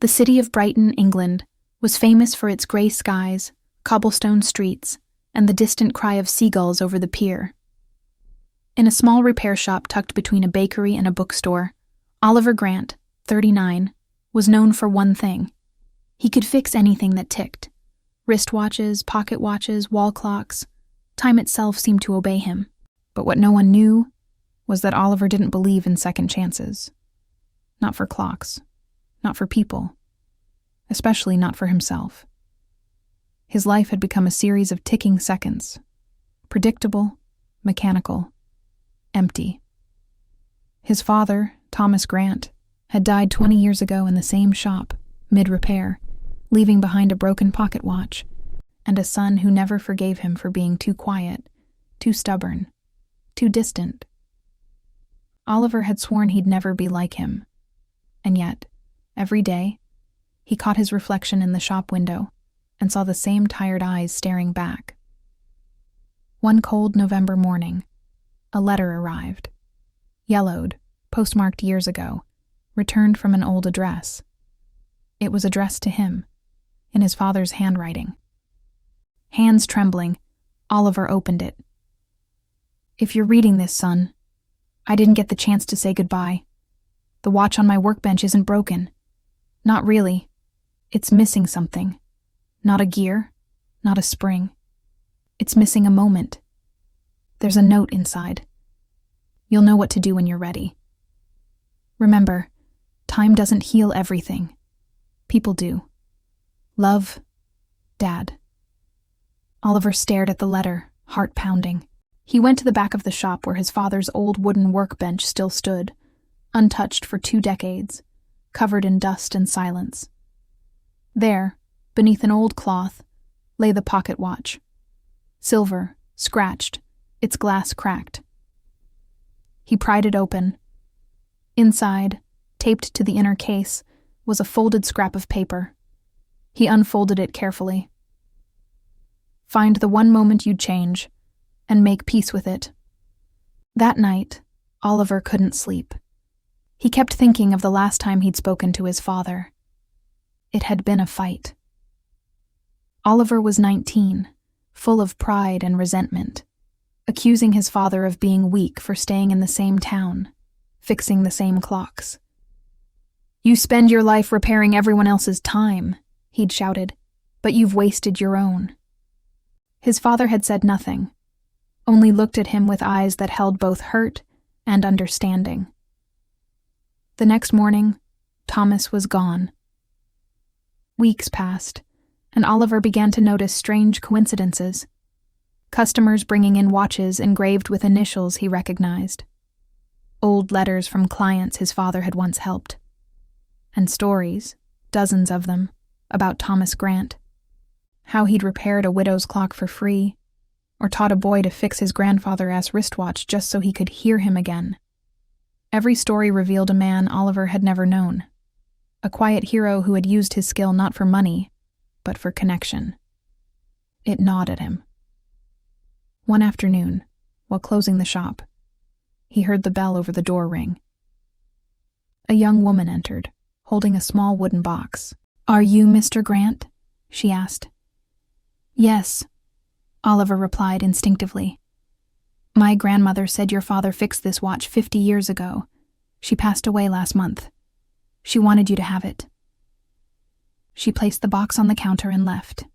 The city of Brighton, England, was famous for its grey skies, cobblestone streets, and the distant cry of seagulls over the pier. In a small repair shop tucked between a bakery and a bookstore, Oliver Grant, 39, was known for one thing. He could fix anything that ticked. Wristwatches, pocket watches, wall clocks. Time itself seemed to obey him. But what no one knew was that Oliver didn't believe in second chances. Not for clocks. Not for people. Especially not for himself. His life had become a series of ticking seconds. Predictable, mechanical, empty. His father, Thomas Grant, had died 20 years ago in the same shop, mid-repair, leaving behind a broken pocket watch, and a son who never forgave him for being too quiet, too stubborn, too distant. Oliver had sworn he'd never be like him, and yet, every day, he caught his reflection in the shop window and saw the same tired eyes staring back. One cold November morning, a letter arrived. Yellowed, postmarked years ago, returned from an old address. It was addressed to him, in his father's handwriting. Hands trembling, Oliver opened it. "If you're reading this, son, I didn't get the chance to say goodbye. The watch on my workbench isn't broken. Not really. It's missing something. Not a gear, not a spring. It's missing a moment. There's a note inside. You'll know what to do when you're ready. Remember, time doesn't heal everything. People do. Love, Dad." Oliver stared at the letter, heart pounding. He went to the back of the shop where his father's old wooden workbench still stood, untouched for 2 decades, covered in dust and silence. There, beneath an old cloth, lay the pocket watch. Silver, scratched, its glass cracked. He pried it open. Inside, taped to the inner case, was a folded scrap of paper. He unfolded it carefully. "Find the one moment you'd change, and make peace with it." That night, Oliver couldn't sleep. He kept thinking of the last time he'd spoken to his father. It had been a fight. Oliver was 19, full of pride and resentment, accusing his father of being weak for staying in the same town, fixing the same clocks. "You spend your life repairing everyone else's time," he'd shouted, "but you've wasted your own." His father had said nothing, only looked at him with eyes that held both hurt and understanding. The next morning, Thomas was gone. Weeks passed, and Oliver began to notice strange coincidences. Customers bringing in watches engraved with initials he recognized. Old letters from clients his father had once helped. And stories, dozens of them, about Thomas Grant. How he'd repaired a widow's clock for free, or taught a boy to fix his grandfather's wristwatch just so he could hear him again. Every story revealed a man Oliver had never known. A quiet hero who had used his skill not for money, but for connection. It gnawed at him. One afternoon, while closing the shop, he heard the bell over the door ring. A young woman entered, holding a small wooden box. "Are you Mr. Grant?" she asked. "Yes," Oliver replied instinctively. "My grandmother said your father fixed this watch 50 years ago. She passed away last month. She wanted you to have it." She placed the box on the counter and left.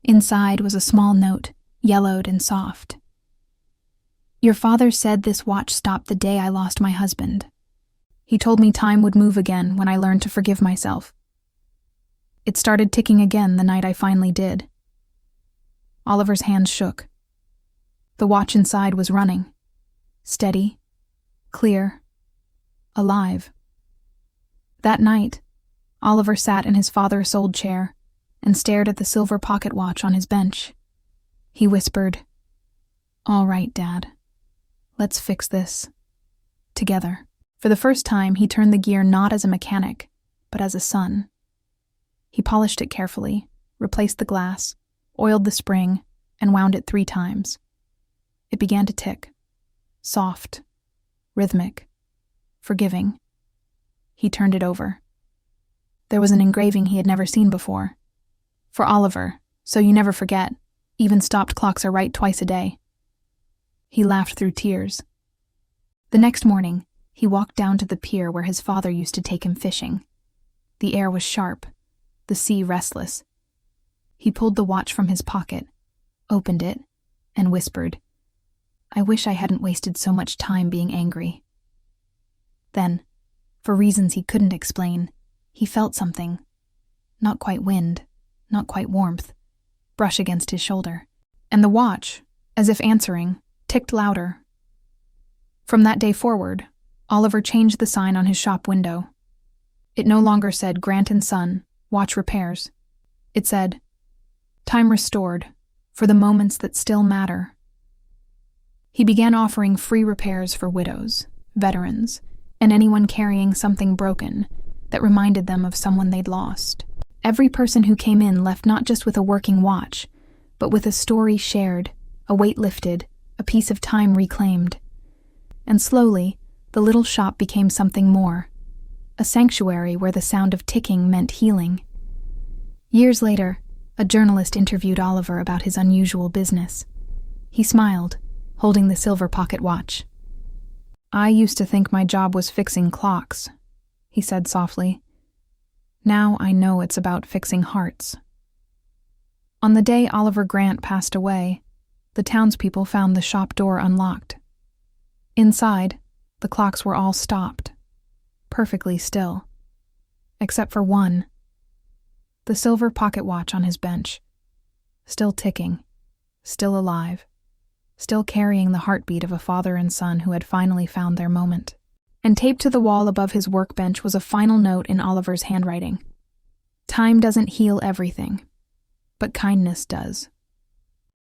Inside was a small note, yellowed and soft. "Your father said this watch stopped the day I lost my husband. He told me time would move again when I learned to forgive myself. It started ticking again the night I finally did." Oliver's hands shook. The watch inside was running. Steady, clear, alive. That night, Oliver sat in his father's old chair and stared at the silver pocket watch on his bench. He whispered, "All right, Dad. Let's fix this. Together." For the first time, he turned the gear not as a mechanic, but as a son. He polished it carefully, replaced the glass, oiled the spring, and wound it 3 times. It began to tick. Soft, rhythmic, forgiving. He turned it over. There was an engraving he had never seen before. For Oliver, so you never forget, even stopped clocks are right twice a day. He laughed through tears. The next morning, he walked down to the pier where his father used to take him fishing. The air was sharp, the sea restless. He pulled the watch from his pocket, opened it, and whispered, "I wish I hadn't wasted so much time being angry." Then, for reasons he couldn't explain, he felt something, not quite wind, not quite warmth, brush against his shoulder. And the watch, as if answering, ticked louder. From that day forward, Oliver changed the sign on his shop window. It no longer said Grant & Son, Watch Repairs. It said, Time restored, for the moments that still matter. He began offering free repairs for widows, veterans, and anyone carrying something broken that reminded them of someone they'd lost. Every person who came in left not just with a working watch, but with a story shared, a weight lifted, a piece of time reclaimed. And slowly, the little shop became something more, a sanctuary where the sound of ticking meant healing. Years later, a journalist interviewed Oliver about his unusual business. He smiled, holding the silver pocket watch. "I used to think my job was fixing clocks," he said softly. "Now I know it's about fixing hearts." On the day Oliver Grant passed away, the townspeople found the shop door unlocked. Inside, the clocks were all stopped, perfectly still, except for one, the silver pocket watch on his bench, still ticking, still alive, still carrying the heartbeat of a father and son who had finally found their moment. And taped to the wall above his workbench was a final note in Oliver's handwriting. "Time doesn't heal everything, but kindness does."